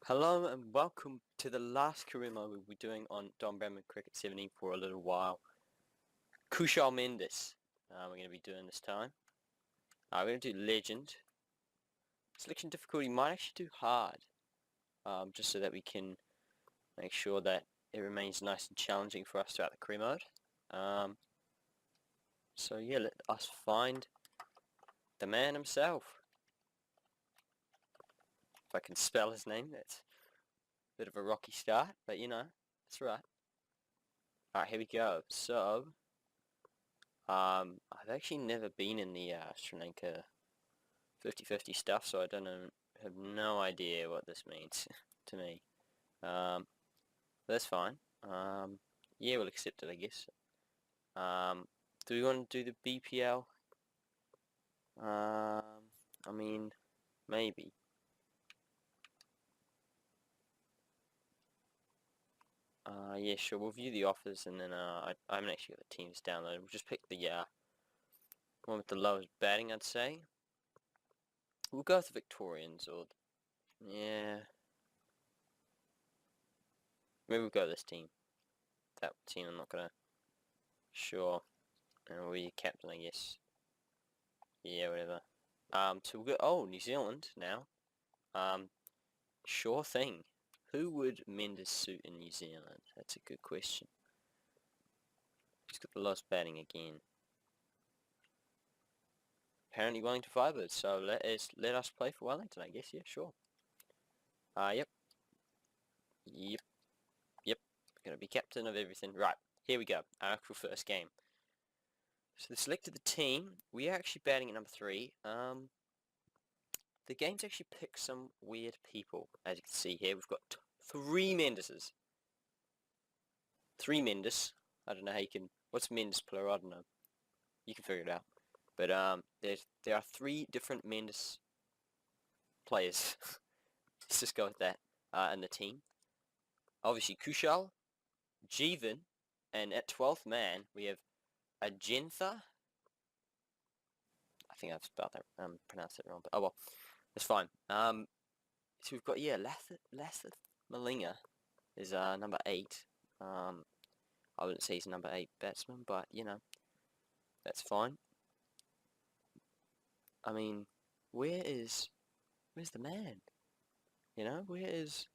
Hello and welcome to the last career mode we'll be doing on Bradman Cricket 17 for a little while. Kusal Mendis, we're going to be doing this time. We're going to do legend. Selection difficulty might actually do hard, just so that we can make sure that it remains nice and challenging for us throughout the career mode. So yeah, let us find the man himself. If I can spell his name, that's a bit of a rocky start, but you know, that's right. Alright, here we go. So, I've actually never been in the Sri Lanka 50-50 stuff, so I have no idea what this means to me. That's fine. Yeah, we'll accept it, I guess. Do we want to do the BPL? I mean, maybe. Yeah, sure, we'll view the offers, and then I haven't actually got the teams downloaded. We'll just pick the one with the lowest batting, I'd say. We'll go with the Victorians, or... yeah... maybe we'll go with this team. That team I'm not gonna... sure. And we'll be your captain, I guess. Yeah, whatever. So we'll go... oh, New Zealand, now. Sure thing. Who would Mendes suit in New Zealand? That's a good question. He's got the lowest batting again. Apparently Wellington Firebirds, so let us play for Wellington, I guess. Yeah, sure. Yep. Gonna be captain of everything. Right, here we go. Our actual first game. So they selected the team. We are actually batting at number 3. The game's actually picked some weird people, as you can see here. We've got 3 Mendeses. 3 Mendes. I don't know how you can... what's Mendes plural? I don't know. You can figure it out. But there are 3 different Mendes players. Let's just go with that. In the team. Obviously Kushal, Jeevan, and at 12th man we have Ajentha. I think I've spelled that, pronounced it wrong, but oh well, that's fine. So we've got, yeah, Lasith Malinga is number 8. I wouldn't say he's a number 8 batsman, but you know, that's fine. I mean, where's the man? You know, where is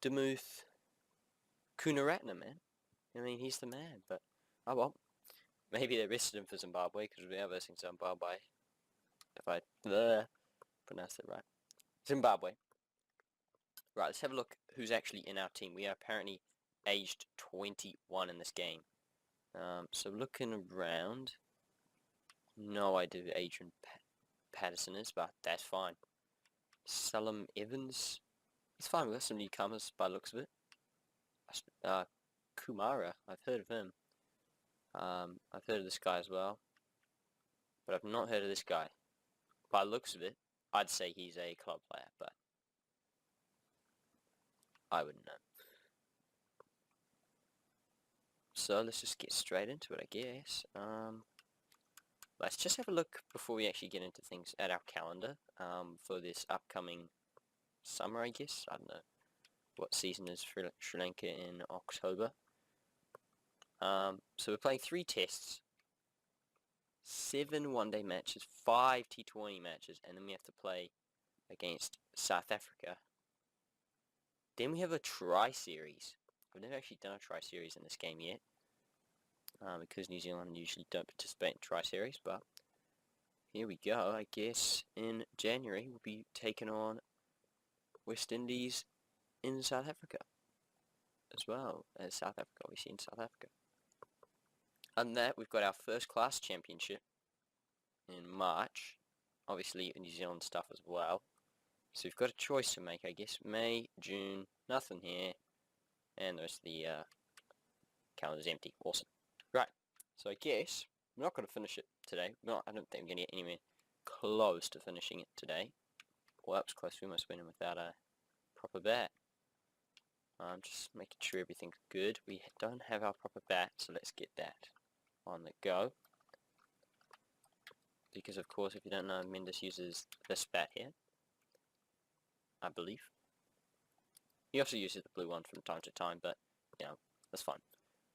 Demuth Kunaratna, man? I mean, he's the man, but oh well. Maybe they rested him for Zimbabwe, because we are versing Zimbabwe. If I pronounced it right. Zimbabwe. Right, let's have a look who's actually in our team. We are apparently aged 21 in this game. So looking around, no idea who Adrian Patterson is, but that's fine. Salam Evans, it's fine. We've got some newcomers by the looks of it. Kumara, I've heard of him. I've heard of this guy as well, but I've not heard of this guy. By the looks of it, I'd say he's a club player, but I wouldn't know. So let's just get straight into it, I guess. Let's just have a look before we actually get into things at our calendar for this upcoming summer, I guess. I don't know what season is for Sri Lanka in October. So we're playing 3 tests, 7 one-day matches, 5 T20 matches, and then we have to play against South Africa. Then we have a tri-series. I've never actually done a tri-series in this game yet, because New Zealand usually don't participate in tri-series, but here we go. I guess in January we'll be taking on West Indies in South Africa, as well as South Africa, obviously in South Africa. And that, we've got our first class championship in March, obviously New Zealand stuff as well. So we've got a choice to make, I guess. May, June, nothing here, and the rest of the calendar's empty. Awesome. Right, so I guess we're not going to finish it today. I don't think we're going to get anywhere close to finishing it today. Well, that was close. We almost went in without a proper bat. Just making sure everything's good. We don't have our proper bat, so let's get that on the go. Because of course, if you don't know, Mendes uses this bat here. I believe. He also uses the blue one from time to time, but, you know, that's fun.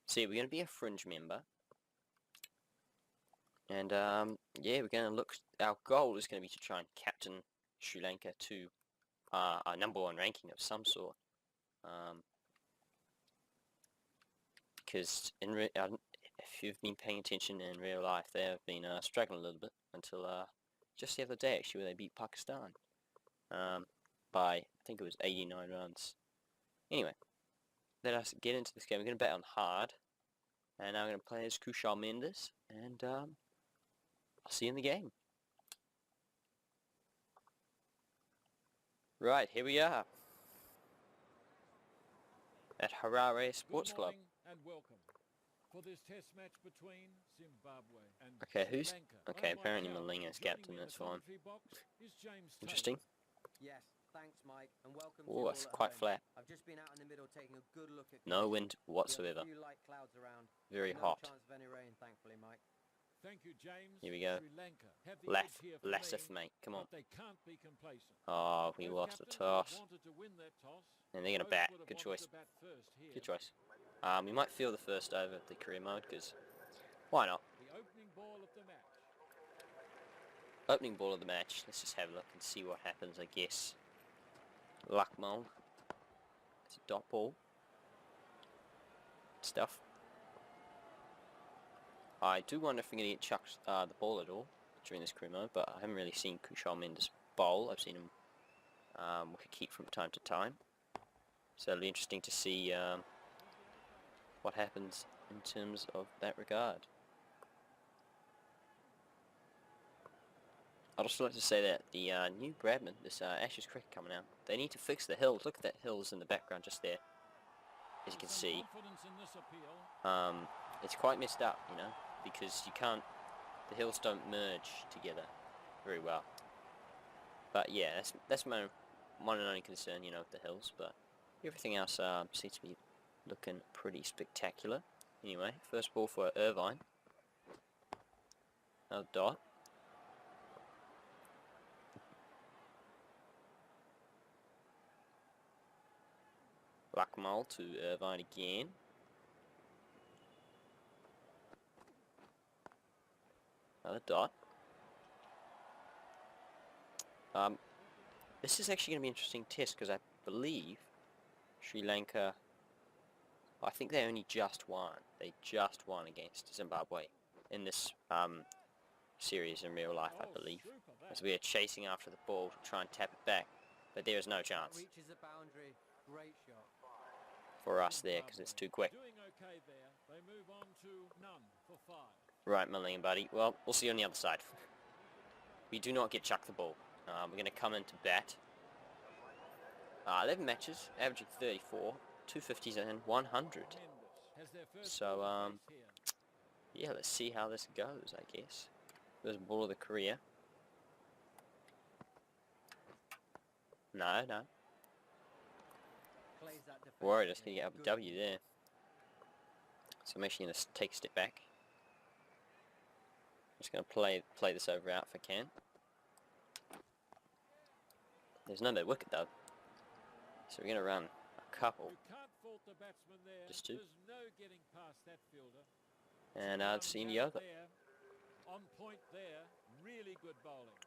See, we're going to be a fringe member. And, yeah, we're going to look... Our goal is going to be to try and captain Sri Lanka to a #1 ranking of some sort. Because if you've been paying attention in real life, they have been struggling a little bit until just the other day, actually, where they beat Pakistan by, I think it was 89 runs. Anyway, let us get into this game. We're going to bet on hard, and I'm going to play as Kusal Mendis, and I'll see you in the game. Right, here we are at Harare Sports Club. And welcome for this test match between Zimbabwe and Okay, Sri who's... Lanka. Okay, I'm Mike apparently Howard. Malinga's Joining captain, me in that's the fine. commentary box is James Interesting. Yes, thanks Mike, and welcome Oh, to it's all at quite home. flat. I've just been out in the middle taking a good look at No conditions. wind We have whatsoever. a few light clouds around. Very No hot. chance of any rain, thankfully, Mike. Thank you, James. Here we go. Sri Lanka have the edge here for Lassif, me, mate. Come on. but they can't be complacent. Oh, we Both lost the captains have toss. wanted to win that toss. And they're going to Both bat. would have Good wanted choice. to bat first here. Good choice. We might feel the first over of the career mode, because why not? The opening ball of the match. Opening ball of the match. Let's just have a look and see what happens, I guess. Luck mold. It's a dot ball. Stuff. I do wonder if we're going to get chucked the ball at all during this career mode, but I haven't really seen Kusal Mendis bowl. I've seen him keep from time to time. So it'll be interesting to see what happens in terms of that regard. I'd also like to say that the new Bradman, this Ashes cricket coming out, they need to fix the hills. Look at that hills in the background just there. As you can see, it's quite messed up, you know, because you can't, the hills don't merge together very well. But yeah, that's my one and only concern, you know, with the hills. But everything else seems to be looking pretty spectacular. Anyway, first ball for Irvine. Another dot. Lakmal to Irvine again. Another dot. This is actually going to be an interesting test, because I believe Sri Lanka, I think they only just won. They just won against Zimbabwe in this series in real life, I believe. As we are chasing after the ball to try and tap it back, but there is no chance Reaches the boundary. Great shot. for us there, because it's too quick. Doing okay there. They move on to none for 5. Right, Malinga buddy. Well, we'll see you on the other side. We do not get chucked the ball. We're going to come into bat. 11 matches, averaging 34, 250s and 100. So, yeah, let's see how this goes, I guess. First ball of the career. No. Plays that Worried I was going defensively. to get up a Good W there. So I'm actually going to take a step back. I'm just going to play this over out if I can. There's no wicket though. So we're going to run a couple. You can't fault the batsman there. Just two. There's no getting past that fielder. And I'd seen the over. On point there. Really good bowling.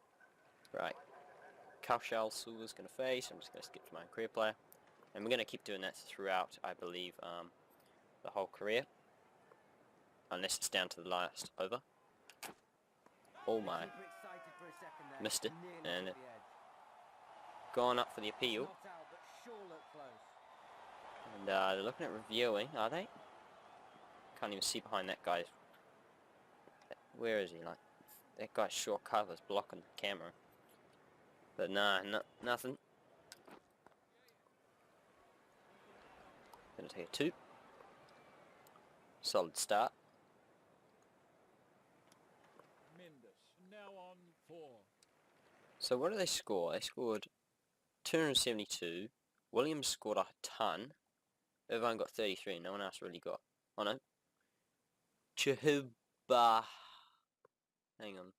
Right. Kaushal Suva's going to face. I'm just going to skip to my career player. And we're going to keep doing that throughout, I believe, the whole career. Unless it's down to the last over. Oh my. Super excited for a second there. Missed it. Nearly And took the edge. gone up for the appeal. Not out, but sure looked close. And they're looking at reviewing, are they? Can't even see behind that guy. Where is he? Like, that guy's short cover's blocking the camera. But nah, nothing. Gonna take a 2. Solid start. Mendis now on 4. So what did they score? They scored 272. Williams scored a ton. Irvine got 33. No one else really got. Oh no. Chuhubah. Hang on.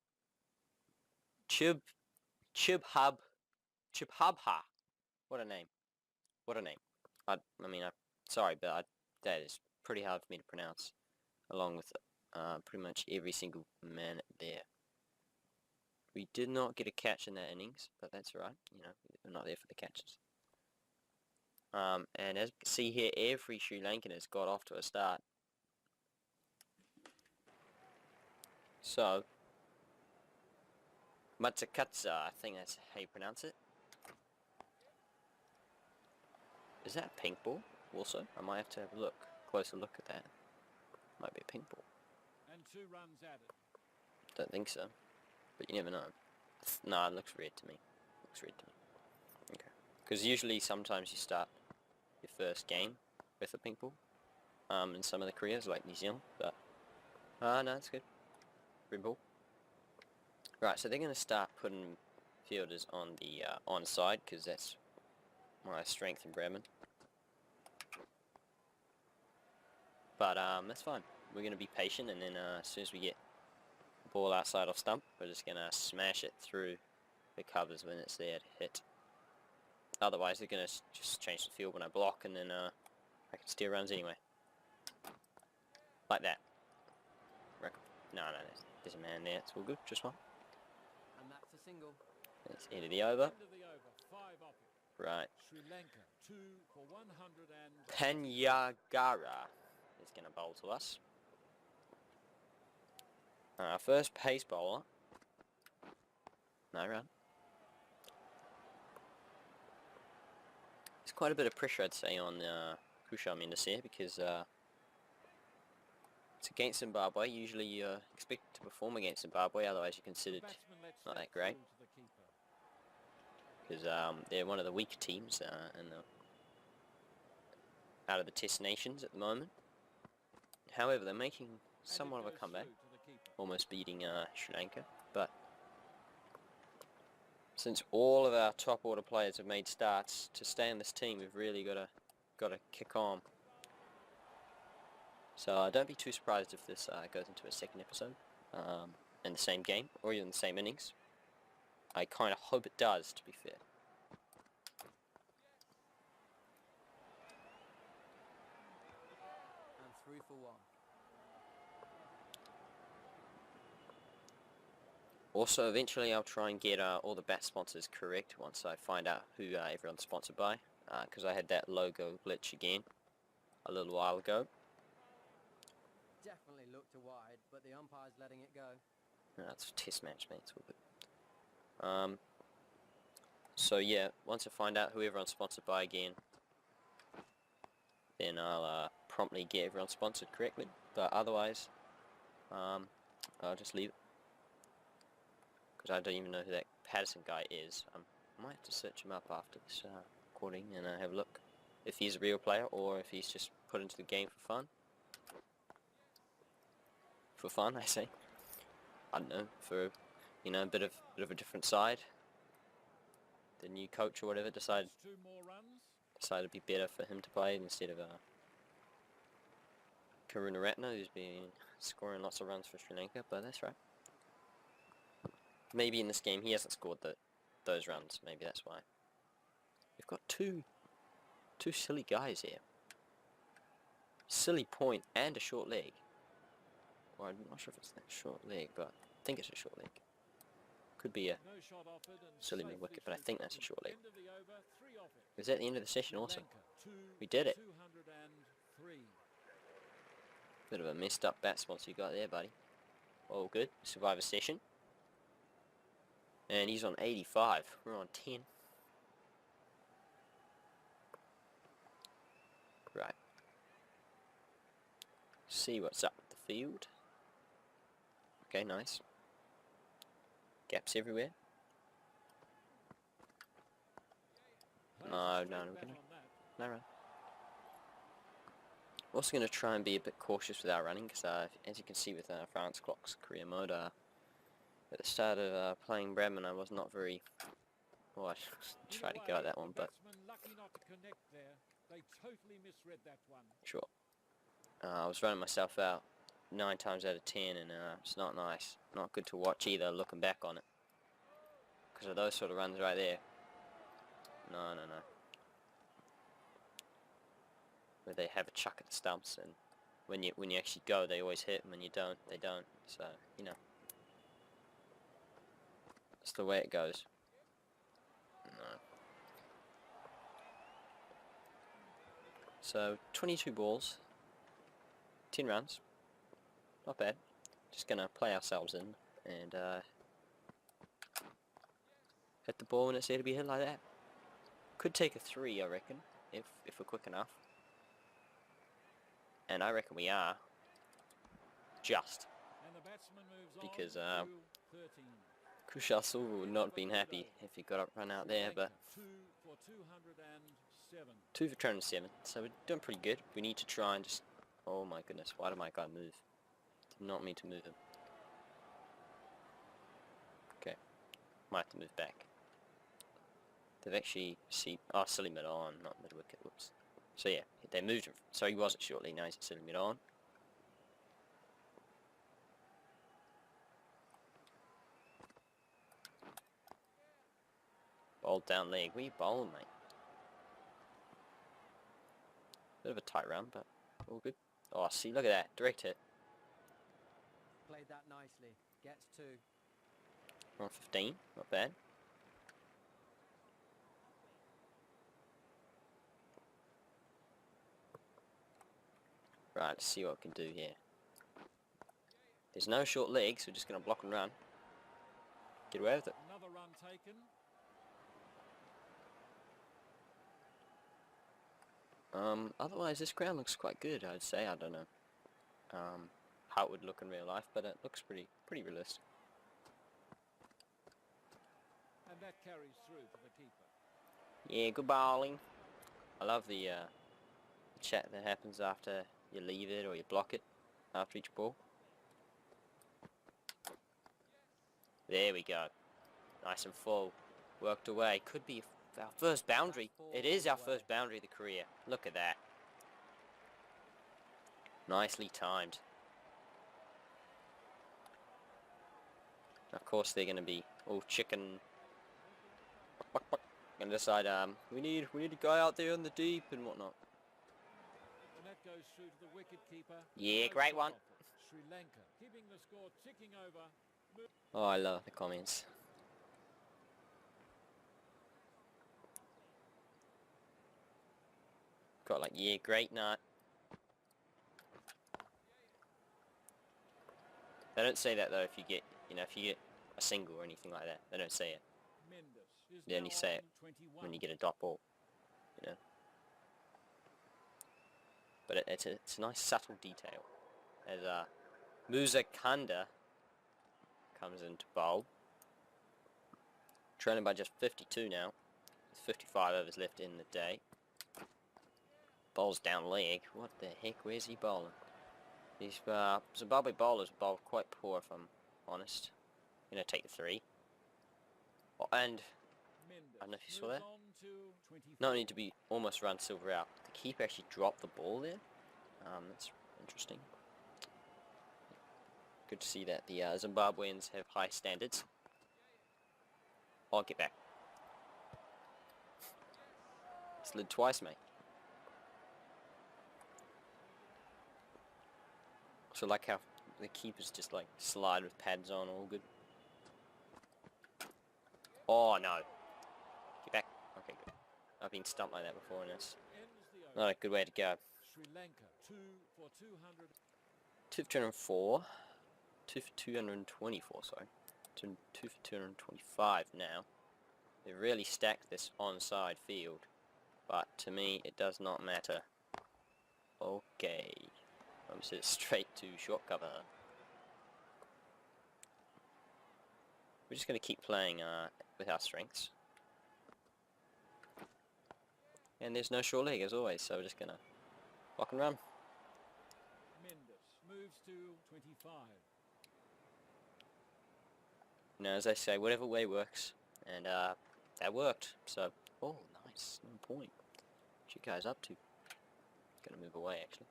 Chubhabha What a name. What a name. I mean, sorry, but that is pretty hard for me to pronounce, along with pretty much every single man there. We did not get a catch in that innings, but that's alright. You know, we're not there for the catches. And as you can see here, every Sri Lankan has got off to a start. So, Matsakatsa, I think that's how you pronounce it. Is that a pink ball also? I might have to have a closer look at that. Might be a pink ball. And 2 runs added. Don't think so, but you never know. No, it looks red to me. Looks red to me. Okay. Because usually, sometimes you start your first game with a pink ball. In some of the careers, like New Zealand, but no, it's good. Red ball. Right, so they're going to start putting fielders on the onside, because that's my strength in Bradman. But that's fine. We're going to be patient, and then as soon as we get the ball outside off stump, we're just going to smash it through the covers when it's there to hit. Otherwise, they're going to just change the field when I block, and then I can steer runs anyway. Like that. No, there's a man there. It's all good. Just one. And that's a single. It's end of the over. End of the over. 5 off it. Right. Sri Lanka 2 for 100 and... Panyagara is going to bowl to us. Our first pace bowler. No run. There's quite a bit of pressure, I'd say, on Kusal Mendis here, because it's against Zimbabwe. Usually you expect to perform against Zimbabwe, otherwise you're considered not that great. Because they're one of the weaker teams out of the Test nations at the moment. However, they're making somewhat of a comeback, almost beating Sri Lanka. But since all of our top order players have made starts, to stay in this team, we've really got to kick on. So don't be too surprised if this goes into a second episode in the same game or even the same innings. I kind of hope it does, to be fair. And 3 for 1. Also, eventually I'll try and get all the bat sponsors correct once I find out who everyone's sponsored by, because I had that logo glitch again a little while ago. Definitely looked to wide, but the umpire's letting it go. No, it's a test match, mate. It's all good. So yeah, once I find out who everyone's sponsored by again, then I'll promptly get everyone sponsored correctly. But otherwise, I'll just leave it. Because I don't even know who that Patterson guy is. I might have to search him up after this recording and have a look if he's a real player or if he's just put into the game for fun. For fun, I say. I don't know, for a bit of a different side. The new coach or whatever decided it'd be better for him to play instead of Karunaratne, who's been scoring lots of runs for Sri Lanka, but that's right. Maybe in this game he hasn't scored those runs. Maybe that's why. We've got two silly guys here. Silly point and a short leg. Well, I'm not sure if it's that short leg, but I think it's a short leg. Could be a silly mid-wicket, but I think that's a short leg. Is that the end of the session also? We did it. Bit of a messed up bat sponsor you got there, buddy. All good. Survive a session. And he's on 85. We're on 10. Right. See what's up with the field. Okay, nice. Gaps everywhere. No, we're gonna... No run. Also going to try and be a bit cautious with our running, because as you can see with France Clock's career mode, at the start of playing Bradman, I was not very... Well, I tried to go at that one, but... Sure. I was running myself out 9 times out of 10, and it's not nice. Not good to watch either, looking back on it. Because of those sort of runs right there. No. where they have a chuck at the stumps, and when you actually go, they always hit, and when you don't, they don't. So, you know, that's the way it goes. No. So 22 balls, 10 runs, not bad. Just gonna play ourselves in and hit the ball when it's there to be hit like that. Could take a 3, I reckon, if we're quick enough. And I reckon we are. Just. And the batsman moves Because on to 13. Kusal Silva would not have been happy if he got up run out there, but 2 for 207. 2 for 207, so we're doing pretty good. We need to try and just... Oh my goodness, why did my guy move? Did not mean to move him. Okay, might have to move back. They've actually silly mid on, not mid wicket, whoops. So yeah, they moved him, so he wasn't shortly, now he's at silly mid on. Bowled down leg, where you bowling, mate? Bit of a tight run, but all good. Oh, see, look at that, direct hit. Played that nicely. Gets 2. On 15, not bad. Right, let's see what we can do here. There's no short legs, so we're just going to block and run. Get away with it. Another run taken. Otherwise this ground looks quite good, I'd say. I don't know how it would look in real life, but it looks pretty realistic. And that carries through to the keeper. Yeah, good bowling. I love the chat that happens after you leave it or you block it after each ball. There we go. Nice and full. Worked away. Could be our first boundary. It is our first boundary of the career. Look at that. Nicely timed. Of course they're going to be all chicken. Going to decide we need to go out there in the deep and whatnot. And that goes through to the wicket keeper. Yeah, great one. Sri Lanka keeping the score ticking over. Oh, I love the comments. Got like, yeah, great nut. They don't say that though if you get, if you get a single or anything like that. They don't say it. Mendis is They only now say on it 21. when you get a dot ball, But it's a nice subtle detail. As Musa Kanda comes into bowl. Trailing by just 52 now. With 55 overs left in the day. Bowls down leg. What the heck? Where's he bowling? These Zimbabwe bowlers bowl quite poor, if I'm honest. I'm going to take the 3. Oh, and I don't know if you saw that. Not need to be almost run Silver out. The keeper actually dropped the ball there. That's interesting. Good to see that the Zimbabweans have high standards. I'll get back. Slid twice, mate. So like how the keepers just like slide with pads on, all good. Oh no. Get back. Okay, good. I've been stumped like that before and it's not a good way to go. Sri Lanka 2 for 200. 2 for 204. 2 for 224, sorry. 2 for 225 now. They really stacked this onside field. But to me, it does not matter. Okay. I'm just hit straight to short cover. We're just going to keep playing with our strengths. And there's no short leg as always, so we're just going to block and run. Mendis moves to 25. As I say, whatever way works. And that worked. So, oh, nice. 1 point. What you guys up to? Gonna move away, actually.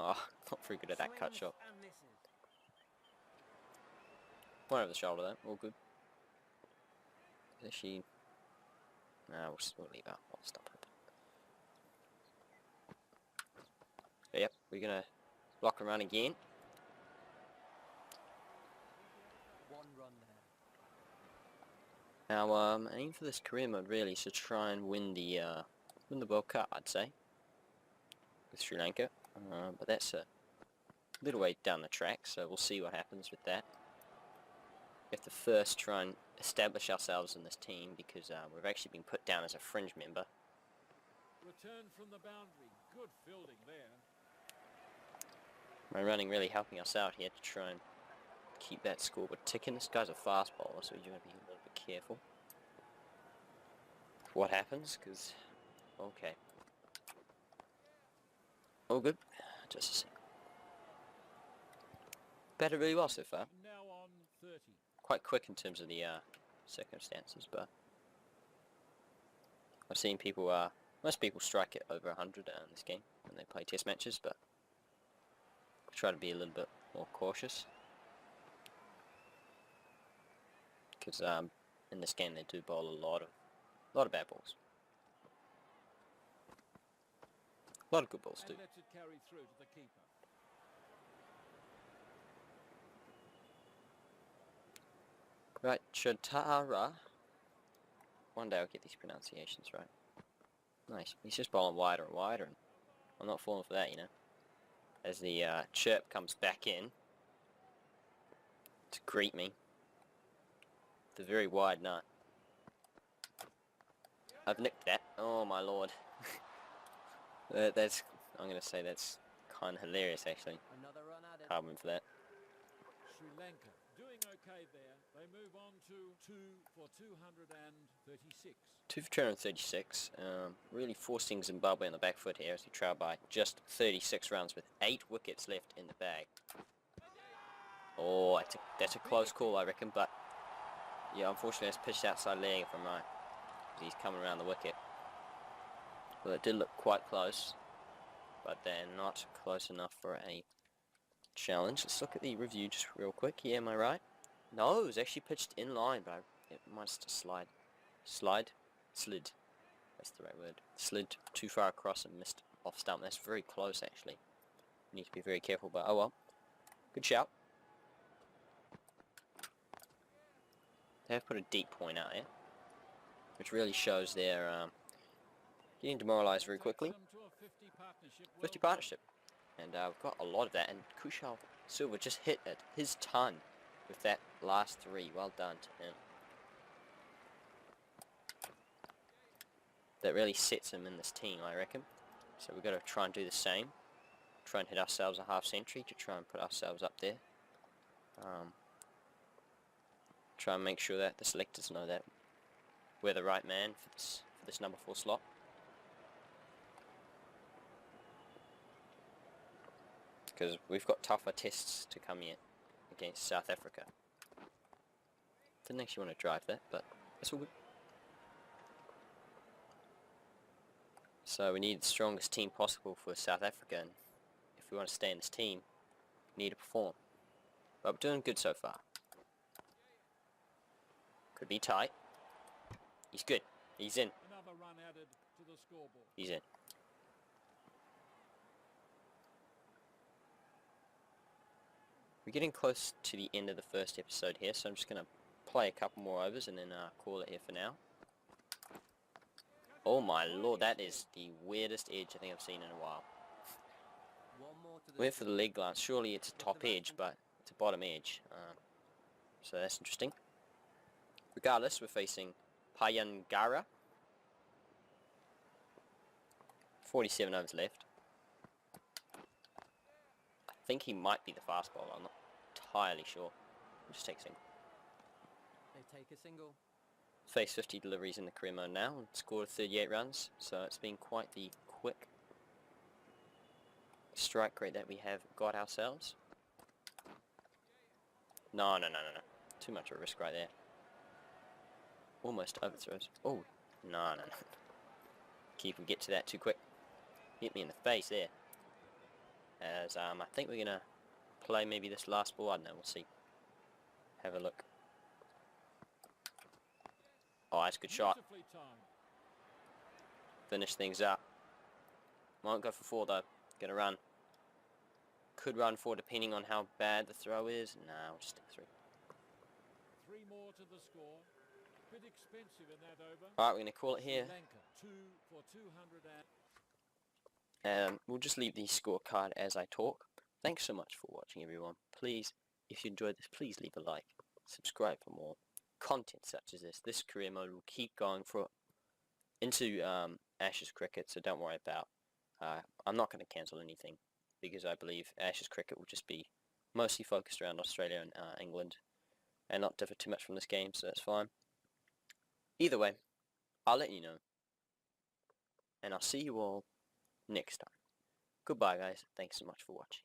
Oh, not very good at that cut shot. One over the shoulder though, all good. Is she... Nah, we'll leave out. I'll stop it. Yep, we're gonna block and run again. One run there. Now, aim for this career mode really is to try and win the World Cup, I'd say, with Sri Lanka. But that's a little way down the track, so we'll see what happens with that. We have to first try and establish ourselves in this team because we've actually been put down as a fringe member. Return from the boundary. Good fielding there. My running really helping us out here to try and keep that scoreboard ticking. This guy's a fast bowler, so you've got to be a little bit careful what happens, because... Okay. All good. Just a sec. Batted really well so far. Now on 30. Quite quick in terms of the circumstances, but I've seen people, most people strike it over 100 in this game when they play test matches, but I try to be a little bit more cautious because in this game they do bowl a lot of bad balls, a lot of good balls too. And lets it carry through to the keeper. Right, Chatara. One day I'll get these pronunciations right. Nice. He's just bowling wider and wider, and I'm not falling for that, you know. As the chirp comes back in to greet me. The very wide nut. I've nicked that. Oh my lord. That's, I'm going to say that's kind of hilarious actually. Another run added. Hard win for that. Sri Lanka doing okay there. They move on to 2 for 236. 2 for 236. Really forcing Zimbabwe on the back foot here as we trail by just 36 runs with 8 wickets left in the bag. Oh, that's a close call I reckon, but yeah, unfortunately it's pitched outside leg if I'm right. He's coming around the wicket. Well, it did look quite close, but they're not close enough for a challenge. Let's look at the review just real quick. Yeah, am I right? No, it was actually pitched in line, but it must have slid. That's the right word. Slid too far across and missed off stump. That's very close actually. You need to be very careful, but oh well. Good shout. They have put a deep point out here, which really shows they're getting demoralised very quickly. Takes them to a 50 partnership. 50 Well partnership. And we've got a lot of that, and Kusal Silva just hit at his ton with that last 3. Well done to him. That really sets him in this team, I reckon. So we've got to try and do the same. Try and hit ourselves a half century to try and put ourselves up there. Try and make sure that the selectors know that we're the right man for this number 4 slot. Because we've got tougher tests to come yet against South Africa. Didn't actually want to drive that, but that's all good. So we need the strongest team possible for South Africa, and if we want to stay in this team, we need to perform. But we're doing good so far. Could be tight. He's good. He's in. Another run added to the scoreboard. He's in. We're getting close to the end of the first episode here, so I'm just going to play a couple more overs and then call it here for now. Oh my lord, that is the weirdest edge I think I've seen in a while. One more to the Went for the leg glance. Surely it's a top edge, but it's a bottom edge. So that's interesting. Regardless, we're facing Payangara. 47 overs left. I think he might be the fast bowler. I'm not entirely sure. We'll just take a single. They take a single. Faced 50 deliveries in the career mode now and scored 38 runs. So it's been quite the quick strike rate that we have got ourselves. No. Too much of a risk right there. Almost overthrows. Oh, no. Keeper get to that too quick. Hit me in the face there. As I think we're gonna play maybe this last ball. I don't know. We'll see. Have a look. Oh, that's a good shot. Beautifully timed. Finish things up. Won't go for 4 though. Gonna run. could run 4 depending on how bad the throw is. Nah, we'll just stick 3. 3 more to the score. Bit expensive in that over. Alright, we're going to call it here. Sri Lanka 2 for 200 and... We'll just leave the scorecard as I talk. Thanks so much for watching, everyone. Please, if you enjoyed this, please leave a like. Subscribe for more content such as this. This career mode will keep going for into Ashes cricket, so don't worry about. I'm not going to cancel anything because I believe Ashes cricket will just be mostly focused around Australia and England and not differ too much from this game, so that's fine. Either way, I'll let you know, and I'll see you all next time. Goodbye, guys. Thanks so much for watching.